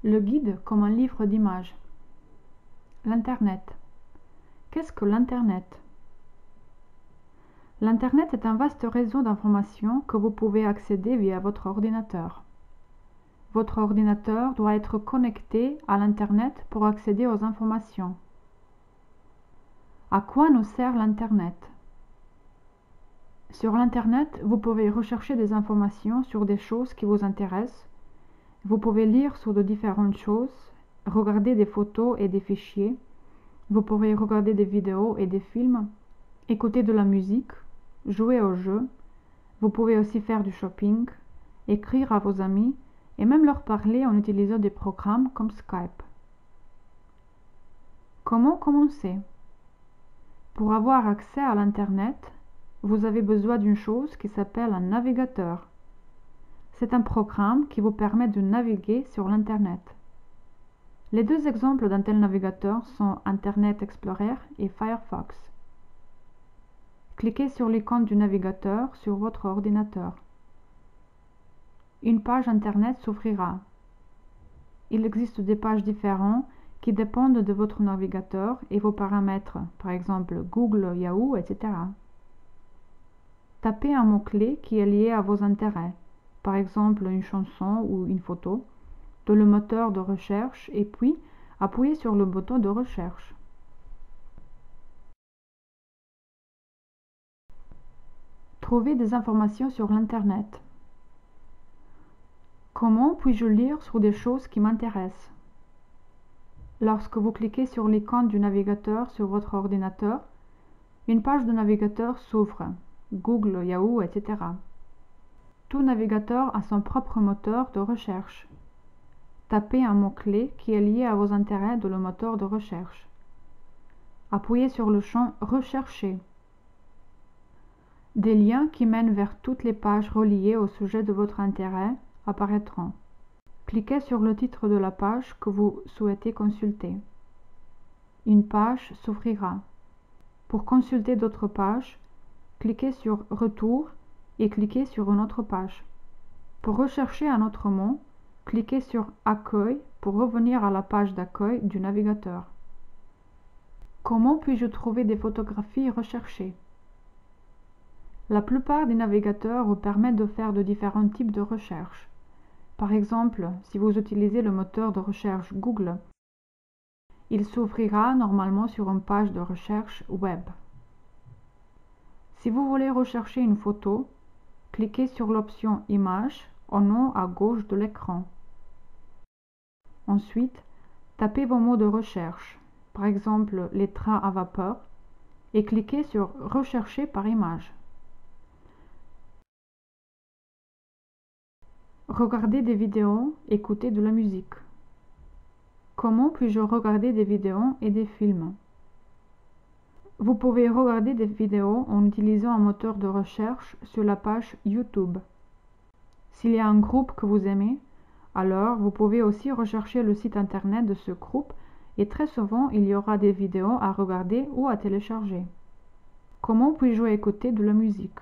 Le guide comme un livre d'images. L'Internet. Qu'est-ce que l'Internet? L'Internet est un vaste réseau d'informations que vous pouvez accéder via votre ordinateur. Votre ordinateur doit être connecté à l'Internet pour accéder aux informations. À quoi nous sert l'Internet? Sur l'Internet, vous pouvez rechercher des informations sur des choses qui vous intéressent. Vous pouvez lire sur de différentes choses, regarder des photos et des fichiers. Vous pouvez regarder des vidéos et des films, écouter de la musique, jouer aux jeux. Vous pouvez aussi faire du shopping, écrire à vos amis et même leur parler en utilisant des programmes comme Skype. Comment commencer? Pour avoir accès à l'Internet, vous avez besoin d'une chose qui s'appelle un navigateur. C'est un programme qui vous permet de naviguer sur l'Internet. Les deux exemples d'un tel navigateur sont Internet Explorer et Firefox. Cliquez sur l'icône du navigateur sur votre ordinateur. Une page Internet s'ouvrira. Il existe des pages différentes qui dépendent de votre navigateur et vos paramètres, par exemple Google, Yahoo, etc. Tapez un mot-clé qui est lié à vos intérêts, par exemple une chanson ou une photo, dans le moteur de recherche et puis appuyez sur le bouton de recherche. Trouver des informations sur l'Internet. Comment puis-je lire sur des choses qui m'intéressent? Lorsque vous cliquez sur l'icône du navigateur sur votre ordinateur, une page de navigateur s'ouvre, Google, Yahoo, etc. Tout navigateur a son propre moteur de recherche. Tapez un mot-clé qui est lié à vos intérêts dans le moteur de recherche. Appuyez sur le champ « Rechercher ». Des liens qui mènent vers toutes les pages reliées au sujet de votre intérêt apparaîtront. Cliquez sur le titre de la page que vous souhaitez consulter. Une page s'ouvrira. Pour consulter d'autres pages, cliquez sur « Retour » et cliquez sur une autre page. Pour rechercher un autre mot, cliquez sur « Accueil » pour revenir à la page d'accueil du navigateur. Comment puis-je trouver des photographies recherchées? La plupart des navigateurs vous permettent de faire de différents types de recherches. Par exemple, si vous utilisez le moteur de recherche Google, il s'ouvrira normalement sur une page de recherche web. Si vous voulez rechercher une photo, cliquez sur l'option Images en haut à gauche de l'écran. Ensuite, tapez vos mots de recherche, par exemple les trains à vapeur, et cliquez sur Rechercher par image. Regardez des vidéos, écoutez de la musique. Comment puis-je regarder des vidéos et des films? Vous pouvez regarder des vidéos en utilisant un moteur de recherche sur la page YouTube. S'il y a un groupe que vous aimez, alors vous pouvez aussi rechercher le site internet de ce groupe et très souvent il y aura des vidéos à regarder ou à télécharger. Comment puis-je écouter de la musique?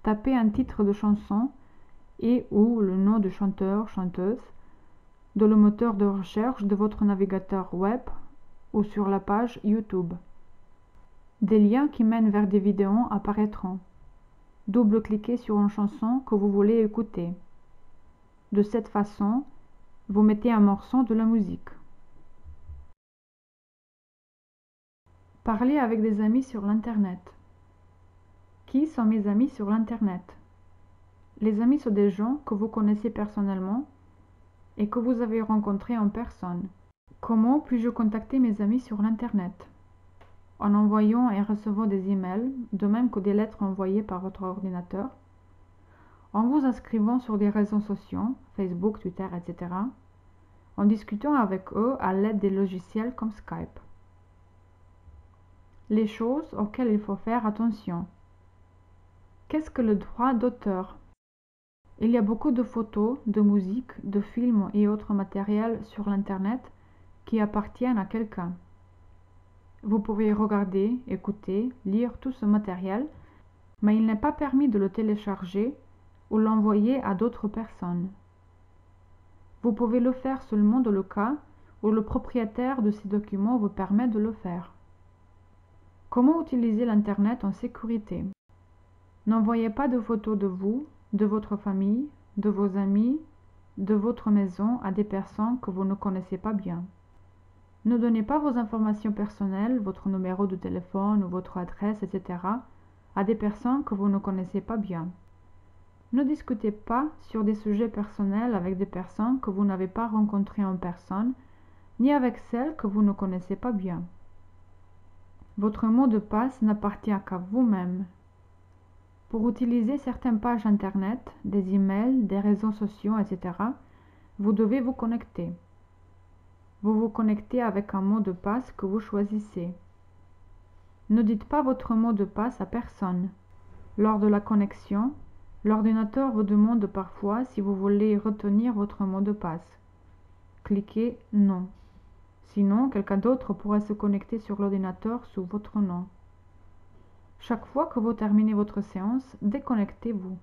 Tapez un titre de chanson et ou le nom de chanteur/chanteuse dans le moteur de recherche de votre navigateur web ou sur la page YouTube. Des liens qui mènent vers des vidéos apparaîtront. Double-cliquez sur une chanson que vous voulez écouter. De cette façon, vous mettez un morceau de la musique. Parlez avec des amis sur l'Internet. Qui sont mes amis sur l'Internet? Les amis sont des gens que vous connaissez personnellement et que vous avez rencontrés en personne. Comment puis-je contacter mes amis sur l'Internet? En envoyant et recevant des emails, de même que des lettres envoyées par votre ordinateur, en vous inscrivant sur des réseaux sociaux, Facebook, Twitter, etc., en discutant avec eux à l'aide des logiciels comme Skype. Les choses auxquelles il faut faire attention. Qu'est-ce que le droit d'auteur? Il y a beaucoup de photos, de musique, de films et autres matériels sur l'Internet qui appartiennent à quelqu'un. Vous pouvez regarder, écouter, lire tout ce matériel, mais il n'est pas permis de le télécharger ou l'envoyer à d'autres personnes. Vous pouvez le faire seulement dans le cas où le propriétaire de ces documents vous permet de le faire. Comment utiliser l'Internet en sécurité? N'envoyez pas de photos de vous, de votre famille, de vos amis, de votre maison à des personnes que vous ne connaissez pas bien. Ne donnez pas vos informations personnelles, votre numéro de téléphone ou votre adresse, etc. à des personnes que vous ne connaissez pas bien. Ne discutez pas sur des sujets personnels avec des personnes que vous n'avez pas rencontrées en personne, ni avec celles que vous ne connaissez pas bien. Votre mot de passe n'appartient qu'à vous-même. Pour utiliser certaines pages Internet, des emails, des réseaux sociaux, etc., vous devez vous connecter. Vous vous connectez avec un mot de passe que vous choisissez. Ne dites pas votre mot de passe à personne. Lors de la connexion, l'ordinateur vous demande parfois si vous voulez retenir votre mot de passe. Cliquez « Non ». Sinon, quelqu'un d'autre pourra se connecter sur l'ordinateur sous votre nom. Chaque fois que vous terminez votre séance, déconnectez-vous.